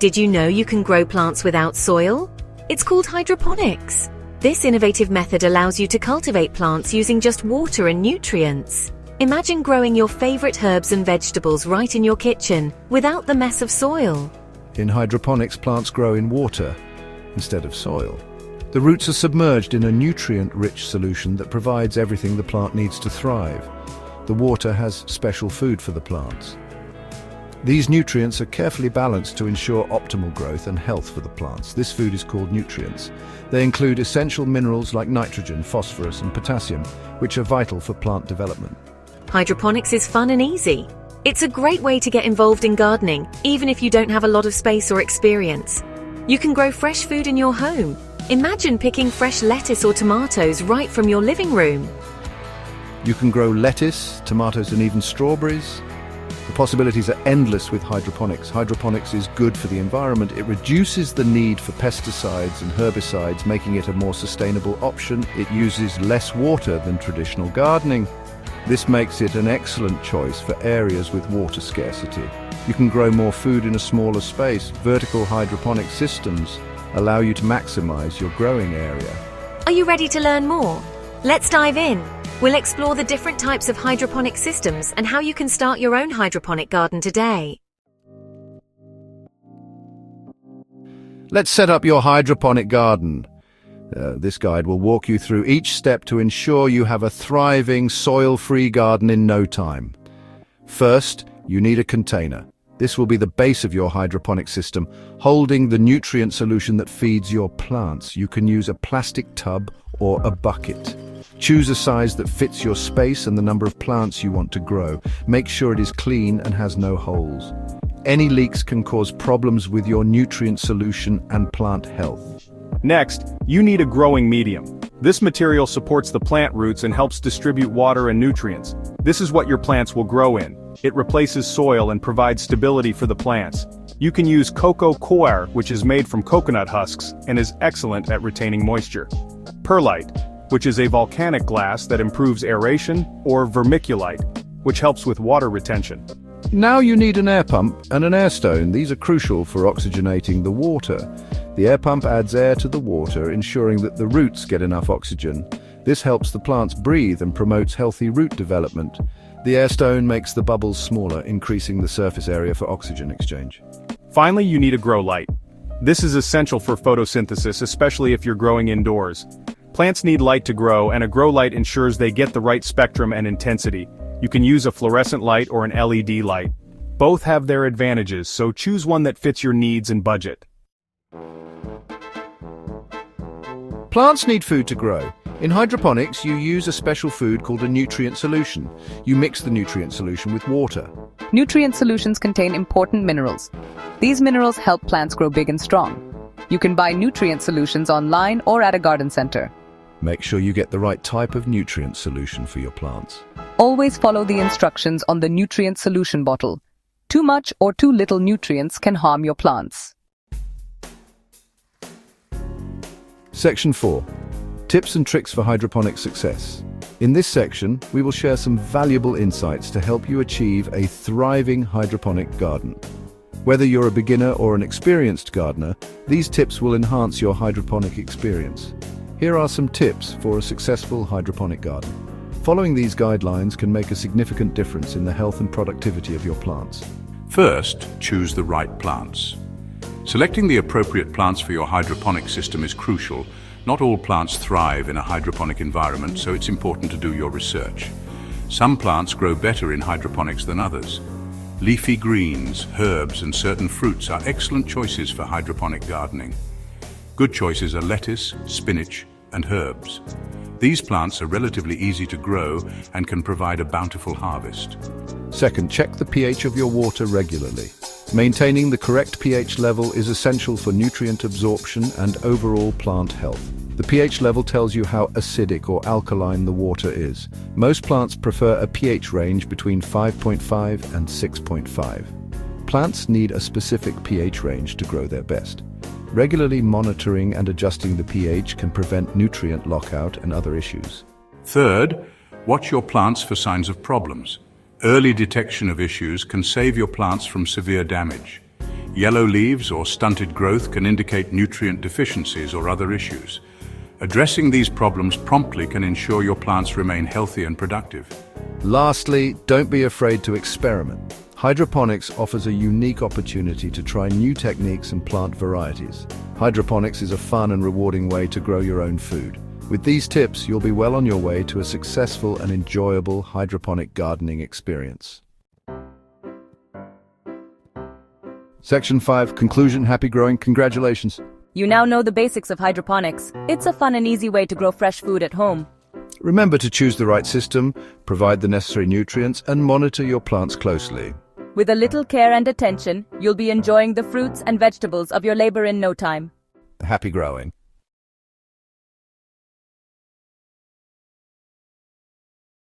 Did you know you can grow plants without soil? It's called hydroponics. This innovative method allows you to cultivate plants using just water and nutrients. Imagine growing your favorite herbs and vegetables right in your kitchen, without the mess of soil. In hydroponics, plants grow in water instead of soil. The roots are submerged in a nutrient-rich solution that provides everything the plant needs to thrive. The water has special food for the plants. These nutrients are carefully balanced to ensure optimal growth and health for the plants. This food is called nutrients. They include essential minerals like nitrogen, phosphorus, and potassium, which are vital for plant development. Hydroponics is fun and easy. It's a great way to get involved in gardening, even if you don't have a lot of space or experience. You can grow fresh food in your home. Imagine picking fresh lettuce or tomatoes right from your living room. You can grow lettuce, tomatoes, and even strawberries. The possibilities are endless with hydroponics. Hydroponics is good for the environment. It reduces the need for pesticides and herbicides, making it a more sustainable option. It uses less water than traditional gardening. This makes it an excellent choice for areas with water scarcity. You can grow more food in a smaller space. Vertical hydroponic systems allow you to maximize your growing area. Are you ready to learn more? Let's dive in. We'll explore the different types of hydroponic systems and how you can start your own hydroponic garden today. Let's set up your hydroponic garden. This guide will walk you through each step to ensure you have a thriving, soil-free garden in no time. First, you need a container. This will be the base of your hydroponic system, holding the nutrient solution that feeds your plants. You can use a plastic tub or a bucket. Choose a size that fits your space and the number of plants you want to grow. Make sure it is clean and has no holes. Any leaks can cause problems with your nutrient solution and plant health. Next, you need a growing medium. This material supports the plant roots and helps distribute water and nutrients. This is what your plants will grow in. It replaces soil and provides stability for the plants. You can use cocoa coir, which is made from coconut husks and is excellent at retaining moisture. Perlite, which is a volcanic glass that improves aeration, or vermiculite, which helps with water retention. Now you need an air pump and an air stone. These are crucial for oxygenating the water. The air pump adds air to the water, ensuring that the roots get enough oxygen. This helps the plants breathe and promotes healthy root development. The air stone makes the bubbles smaller, increasing the surface area for oxygen exchange. Finally, you need a grow light. This is essential for photosynthesis, especially if you're growing indoors. Plants need light to grow, and a grow light ensures they get the right spectrum and intensity. You can use a fluorescent light or an LED light. Both have their advantages, so choose one that fits your needs and budget. Plants need food to grow. In hydroponics, you use a special food called a nutrient solution. You mix the nutrient solution with water. Nutrient solutions contain important minerals. These minerals help plants grow big and strong. You can buy nutrient solutions online or at a garden center. Make sure you get the right type of nutrient solution for your plants. Always follow the instructions on the nutrient solution bottle. Too much or too little nutrients can harm your plants. Section 4. Tips and tricks for hydroponic success. In this section, we will share some valuable insights to help you achieve a thriving hydroponic garden. Whether you're a beginner or an experienced gardener, these tips will enhance your hydroponic experience. Here are some tips for a successful hydroponic garden. Following these guidelines can make a significant difference in the health and productivity of your plants. First, choose the right plants. Selecting the appropriate plants for your hydroponic system is crucial. Not all plants thrive in a hydroponic environment, so it's important to do your research. Some plants grow better in hydroponics than others. Leafy greens, herbs, and certain fruits are excellent choices for hydroponic gardening. Good choices are lettuce, spinach, and herbs. These plants are relatively easy to grow and can provide a bountiful harvest. Second, check the pH of your water regularly. Maintaining the correct pH level is essential for nutrient absorption and overall plant health. The pH level tells you how acidic or alkaline the water is. Most plants prefer a pH range between 5.5 and 6.5. Plants need a specific pH range to grow their best. Regularly monitoring and adjusting the pH can prevent nutrient lockout and other issues. Third, watch your plants for signs of problems. Early detection of issues can save your plants from severe damage. Yellow leaves or stunted growth can indicate nutrient deficiencies or other issues. Addressing these problems promptly can ensure your plants remain healthy and productive. Lastly, don't be afraid to experiment. Hydroponics offers a unique opportunity to try new techniques and plant varieties. Hydroponics is a fun and rewarding way to grow your own food. With these tips, you'll be well on your way to a successful and enjoyable hydroponic gardening experience. Section 5, Conclusion, Happy Growing. Congratulations. You now know the basics of hydroponics. It's a fun and easy way to grow fresh food at home. Remember to choose the right system, provide the necessary nutrients, and monitor your plants closely. With a little care and attention, you'll be enjoying the fruits and vegetables of your labor in no time. Happy growing.